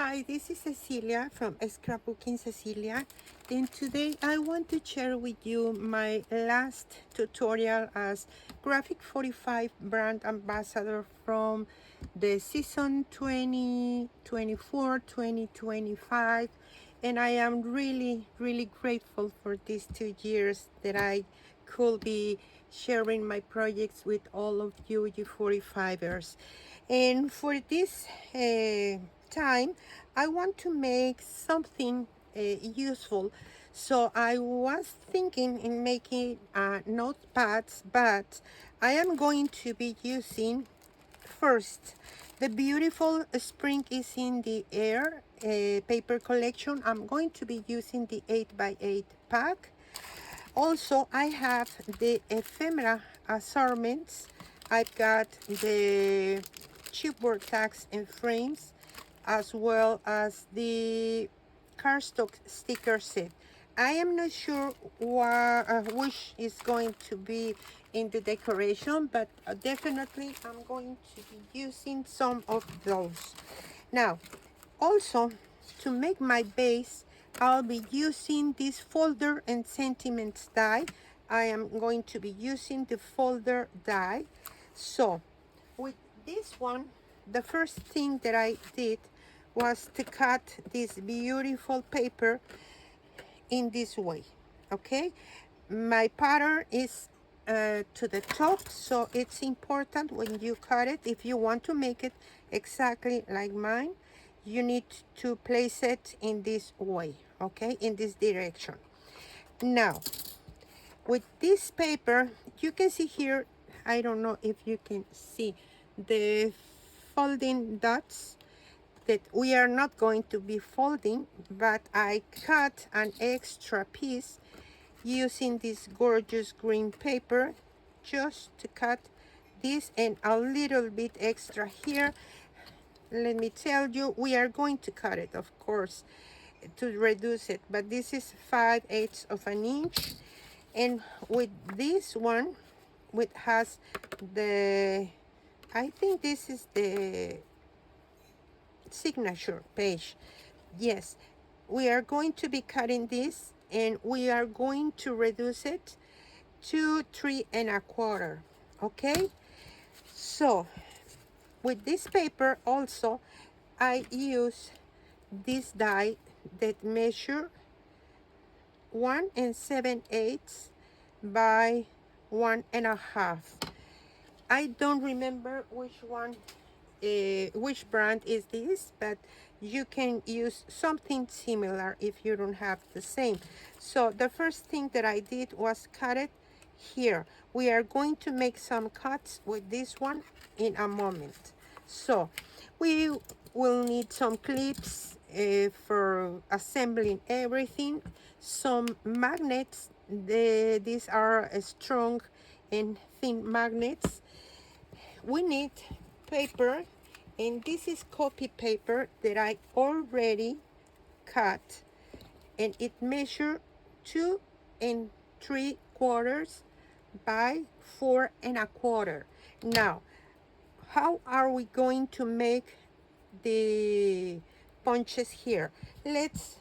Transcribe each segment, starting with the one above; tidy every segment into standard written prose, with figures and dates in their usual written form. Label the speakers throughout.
Speaker 1: Hi, this is Cecilia from Scrapbooking Cecilia, and today I want to share with you my last tutorial as Graphic 45 brand ambassador from the season 2024-2025, and I am really grateful for these 2 years that I could be sharing my projects with all of you 45ers. And for this time, I want to make something useful. So I was thinking in making notepads, but I am going to be using first the beautiful Spring is in the Air paper collection. I'm going to be using the 8x8 pack. Also, I have the Ephemera Assortments. I've got the Chipboard tags and frames, as well as the Cardstock sticker set. I am not sure which is going to be in the decoration, but definitely I'm going to be using some of those. Now, also, to make my base, I'll be using this folder and sentiments die. I am going to be using the folder die. So, with this one, the first thing that I did was to cut this beautiful paper in this way, okay? My pattern is to the top, so it's important when you cut it, if you want to make it exactly like mine, you need to place it in this way, okay, in this direction. Now, with this paper, you can see here, I don't know if you can see the folding dots that we are not going to be folding, but I cut an extra piece using this gorgeous green paper just to cut this and a little bit extra here. Let me tell you, we are going to cut it, of course, to reduce it, but this is 5/8 of an inch. And with this one, which has the, I think this is the signature page. Yes, we are going to be cutting this, and we are going to reduce it to 3¼ okay? So with this paper also, I use this die that measure 1 7/8 by 1½. I don't remember which one, which brand is this, but you can use something similar if you don't have the same. So the first thing that I did was cut it here. We are going to make some cuts with this one in a moment. So we will need some clips for assembling everything, some magnets. These are strong and thin magnets. We need paper, and this is copy paper that I already cut, and it measures 2 3/4 by 4¼ Now, how are we going to make the bunches here? Let's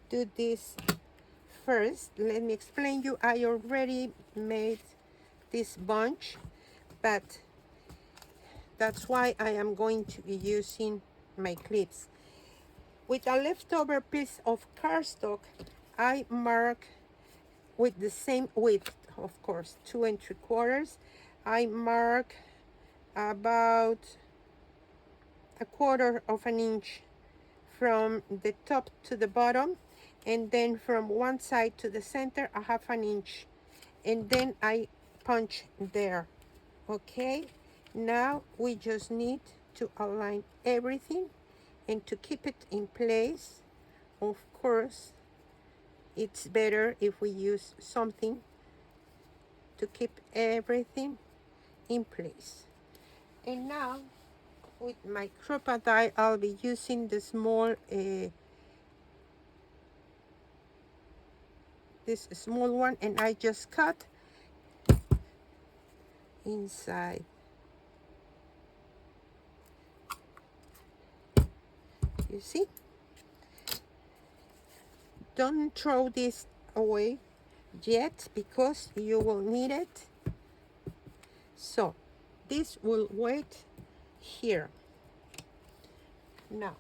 Speaker 1: do this first. Let me explain you. I already made this bunch, but that's why I am going to be using my clips. With a leftover piece of cardstock, I mark with the same width, of course, 2 3/4. I mark about 1/4 inch from the top to the bottom, and then from one side to the center 1/2 inch, and then I punch there. Okay, now we just need to align everything, and to keep it in place, of course, it's better if we use something to keep everything in place. And now, with my Crop-A-Dye, I'll be using the small, this small one, and I just cut inside. You see? Don't throw this away yet because you will need it. So this will wait here. Now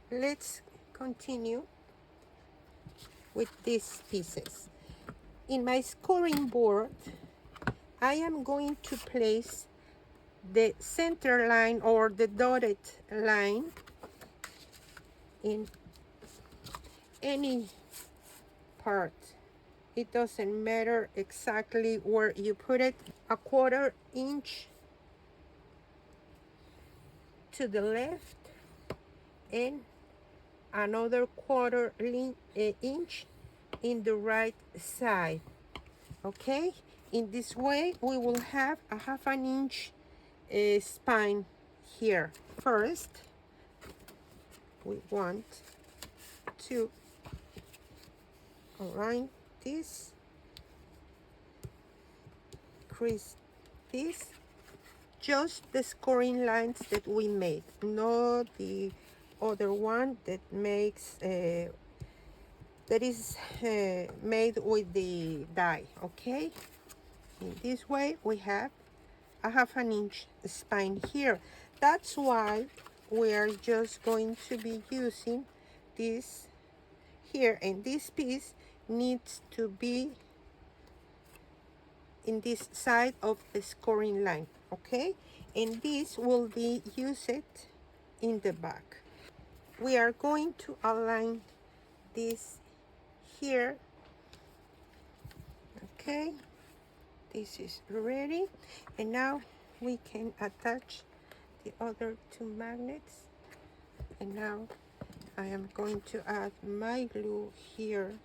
Speaker 1: let's continue with these pieces. In my scoring board, I am going to place the center line or the dotted line in any part. It doesn't matter exactly where you put it. A 1/4 inch to the left and another 1/4 inch in the right side. Okay, in this way we will have a 1/2 inch spine here. First we want to align this, crease this, just the scoring lines that we made, not the other one that makes that is made with the die. Okay, in this way we have a 1/2 inch spine here. That's why we are just going to be using this here, and this piece needs to be in this side of the scoring line. Okay, and this will be used in the back. We are going to align this here. Okay, this is ready, and now we can attach the other 2 magnets. And now I am going to add my glue here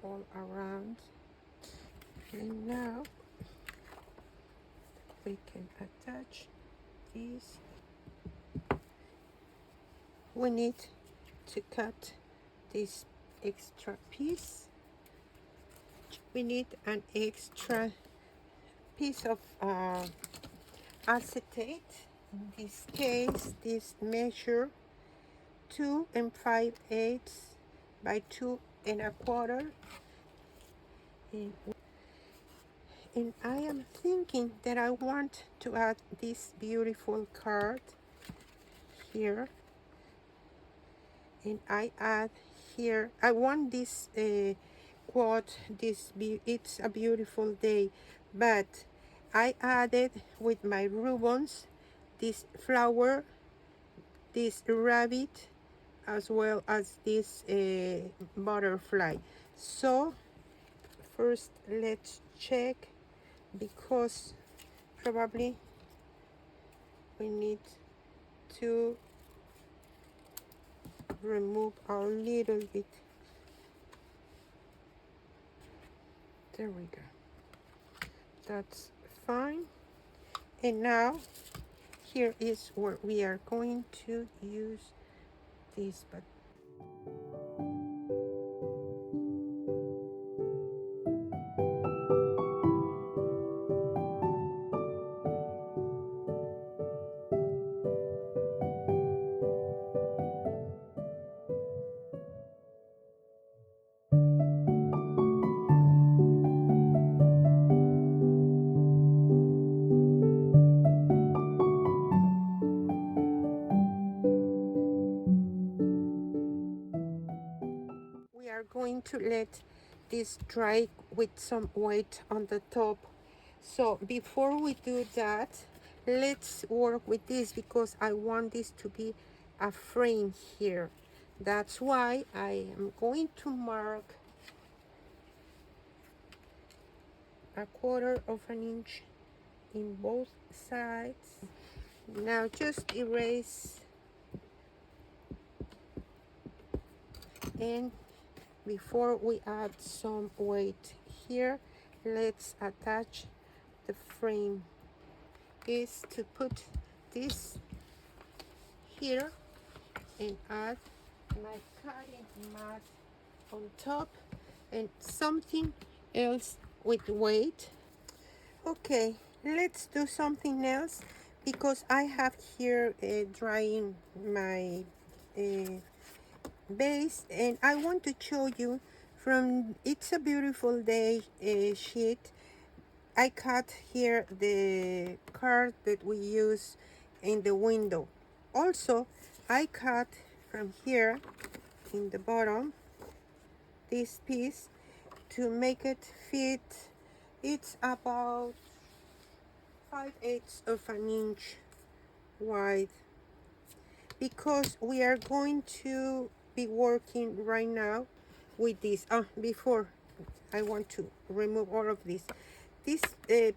Speaker 1: all around, and now we can attach these. We need to cut this extra piece. We need an extra piece of acetate. In this case, this measure 2 5/8 by 2 1/4. And I am thinking that I want to add this beautiful card here, and I add here, I want this quote, it's a beautiful day, but I added with my ribbons this flower, this rabbit, as well as this butterfly. So first let's check, because probably we need to remove a little bit. There we go. That's fine. And now here is where we are going to use this, but we are going to let this dry with some weight on the top. So before we do that, let's work with this, because I want this to be a frame here. That's why I am going to mark a 1/4 inch in both sides. Now just erase, and before we add some weight here, let's attach the frame. Is to put this here and add my cutting mat on top and something else with weight. Okay, let's do something else, because I have here drying my base, and I want to show you from It's a Beautiful Day sheet. I cut here the card that we use in the window. Also, I cut from here in the bottom this piece to make it fit. It's about 5/8 of an inch wide, because we are going to be working right now with this. Before I want to remove all of this. This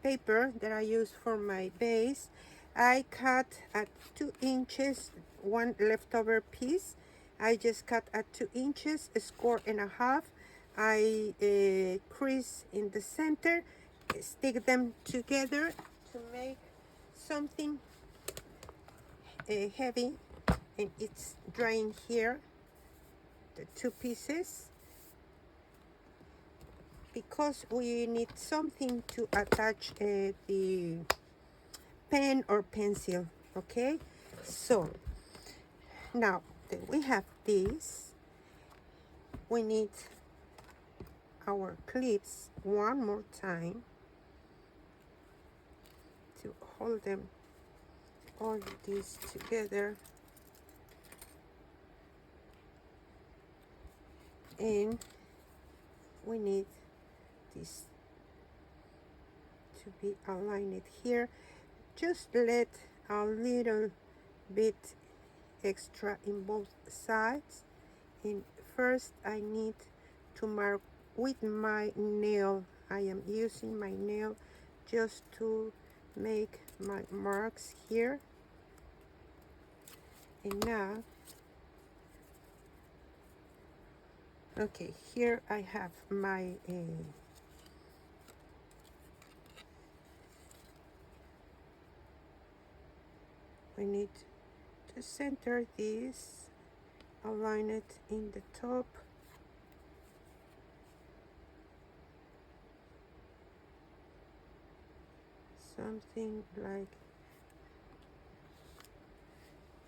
Speaker 1: paper that I use for my base, I cut at 2 inches, one leftover piece. I just cut at 2 inches, a score and a half. I crease in the center, stick them together to make something heavy, and it's drying here, the 2 pieces, because we need something to attach the pen or pencil. Okay, so now that we have this, we need our clips one more time to hold them all these together, and we need this to be aligned here. Just let a little bit extra in both sides, and first I need to mark with my nail. I am using my nail just to make my marks here. And now, okay, here I have my we need to center this, align it in the top, something like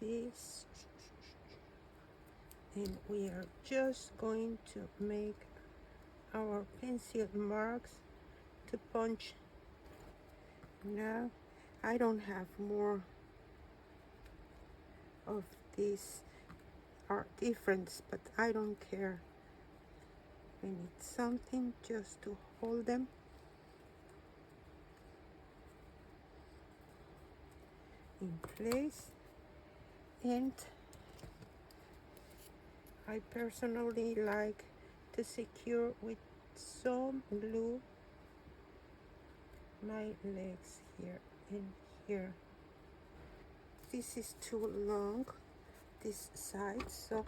Speaker 1: this, and we are just going to make our pencil marks to punch. Now I don't have more of these are different, but I don't care. I need something just to hold them. In place, and I personally like to secure with some glue my legs here and here. This is too long, this side, so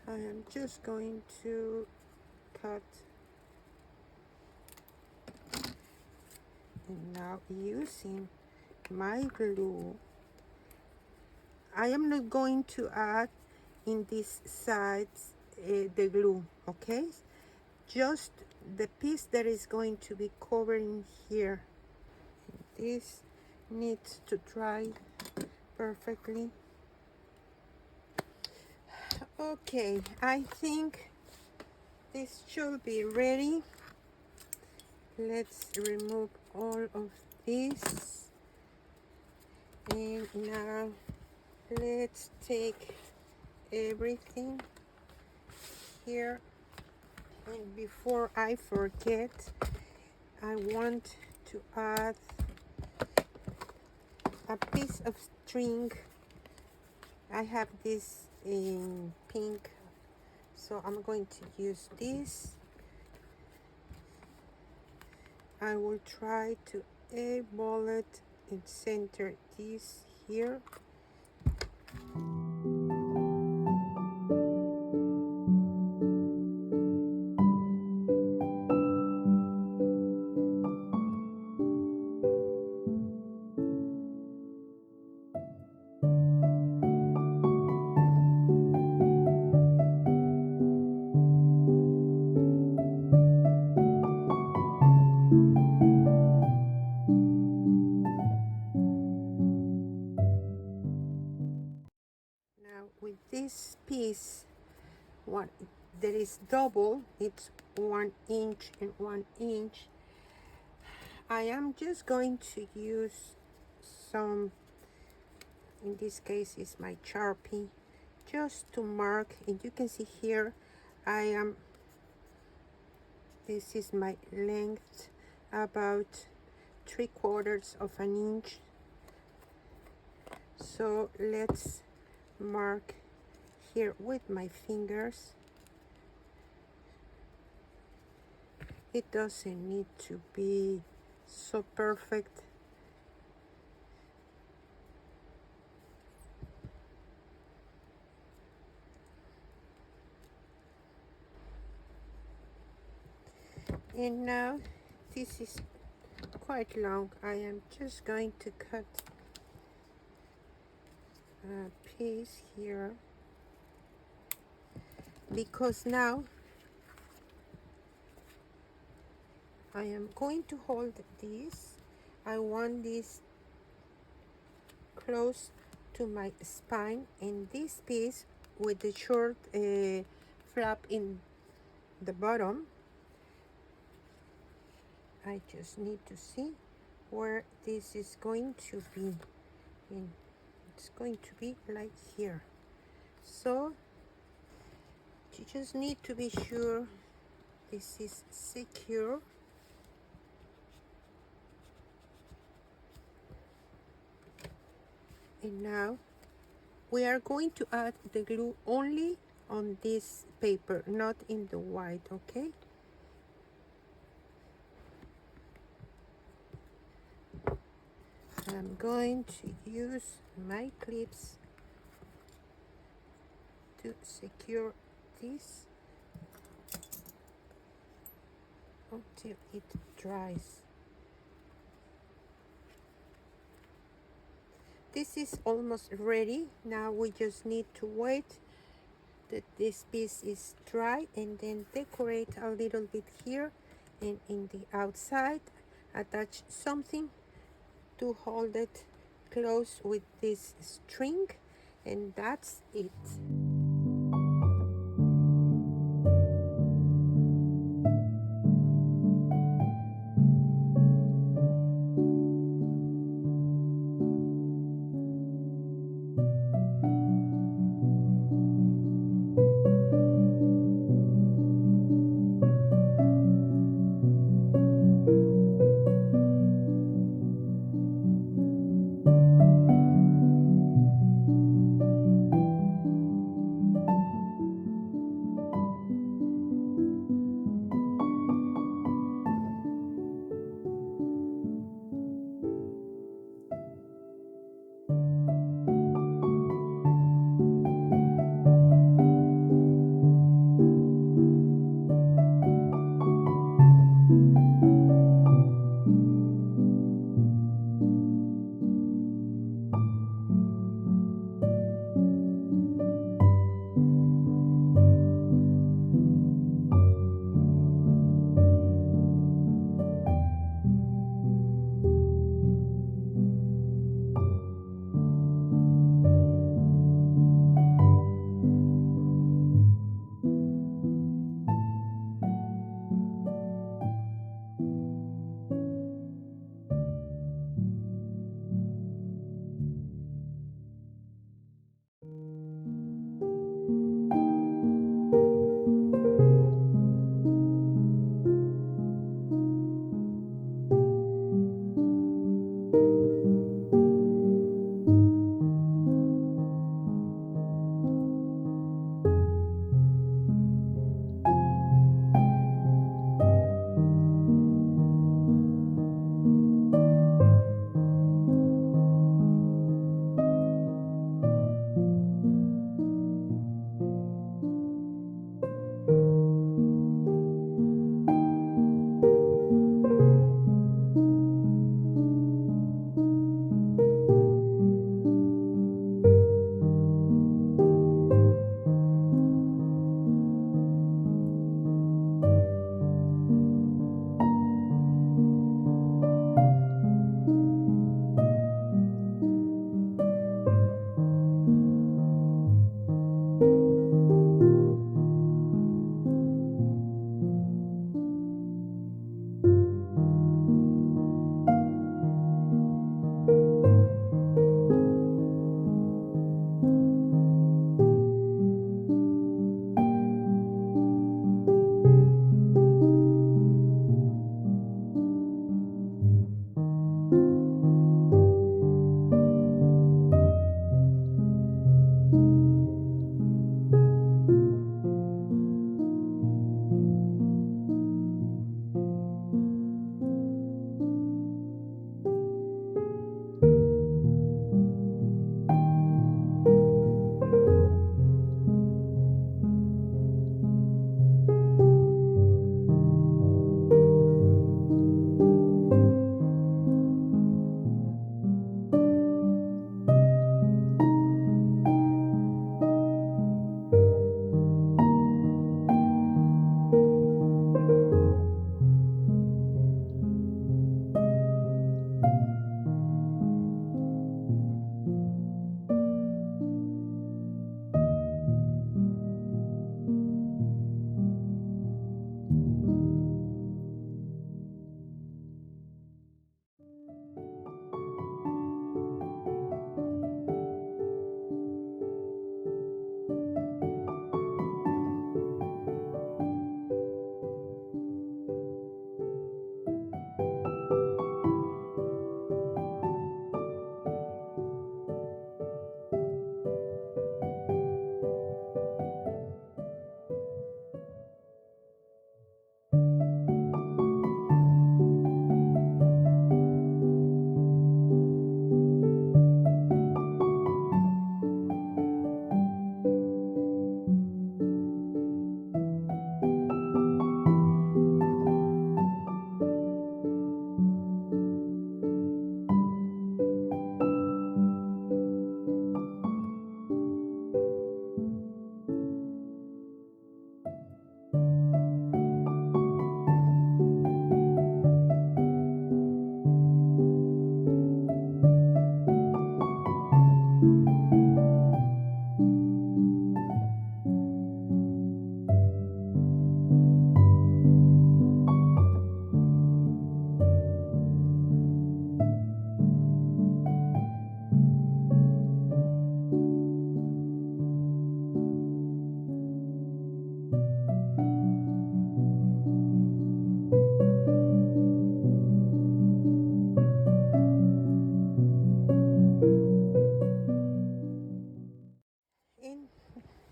Speaker 1: I am just going to cut. And now, using my glue, I am not going to add in these sides the glue, okay? Just the piece that is going to be covering here. This needs to dry perfectly. Okay, I think this should be ready. Let's remove all of this, and now let's take everything here. And before I forget, I want to add a piece of string. I have this in pink, so I'm going to use this. I will try to eyeball it and center this here. there is double, it's 1 inch and 1 inch. I am just going to use some, in this case is my Sharpie, just to mark. And you can see here I am, this is my length, about 3/4 of an inch. So let's mark here with my fingers. It doesn't need to be so perfect. And now this is quite long. I am just going to cut a piece here, because now I am going to hold this. I want this close to my spine, and this piece with the short flap in the bottom, I just need to see where this is going to be, and it's going to be like here. So you just need to be sure this is secure. And now we are going to add the glue only on this paper, not in the white, okay? I'm going to use my clips to secure this until it dries. This is almost ready. Now we just need to wait that this piece is dry, and then decorate a little bit here, and in the outside attach something to hold it close with this string, and that's it.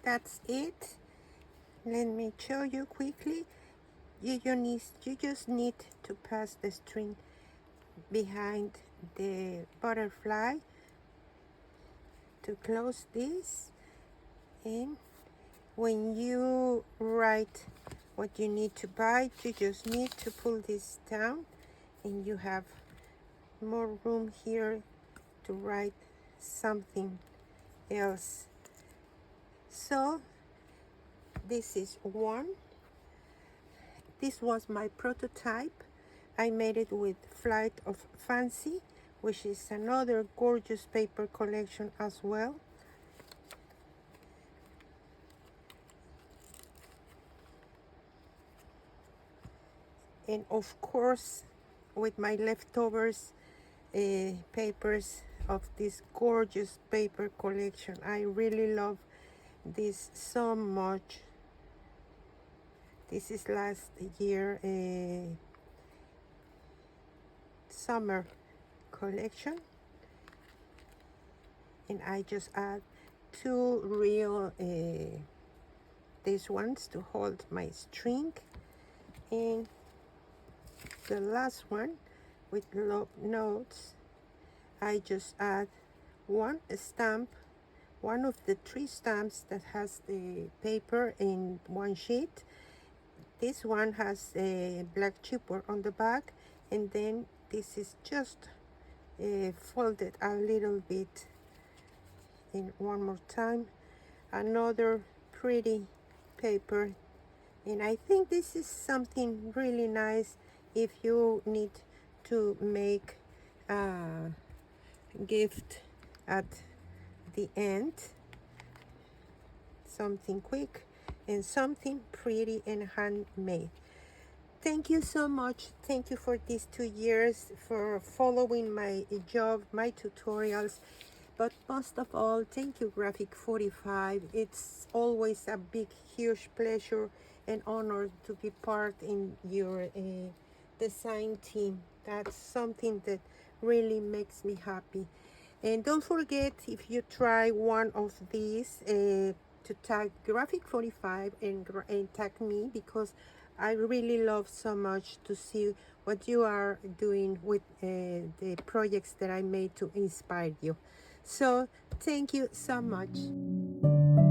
Speaker 1: that's it. Let me show you quickly. You just need to pass the string behind the butterfly to close this, and when you write what you need to buy, you just need to pull this down and you have more room here to write something else. So this is one. This was my prototype. I made it with Flight of Fancy, which is another gorgeous paper collection as well. And of course, with my leftovers papers of this gorgeous paper collection. I really love this so much. This is last year summer collection, and I just add two real these ones to hold my string, and the last one with love notes, I just add one stamp, one of the 3 stamps that has the paper in one sheet. This one has a black chipboard on the back, and then this is just folded a little bit. And one more time, another pretty paper. And I think this is something really nice if you need to make a gift at the end, something quick and something pretty and handmade. Thank you so much. Thank you for these 2 years for following my job, my tutorials. But most of all, thank you, Graphic 45. It's always a big, huge pleasure and honor to be part in your design team. That's something that really makes me happy. And don't forget, if you try one of these, to tag Graphic 45 and tag me, because I really love so much to see what you are doing with the projects that I made to inspire you. So thank you so much.